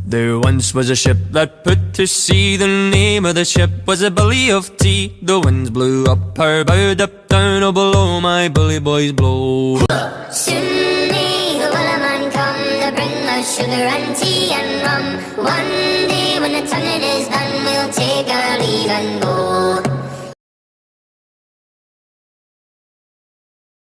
There once was a ship that put to sea. The name of the ship was a Billy of Tea. The winds blew up her bow, up down, oh below my bully boys blow. Soon may the Wellerman come to bring us sugar and tea and rum. One day when the tonguing is done, we'll take our leave and go.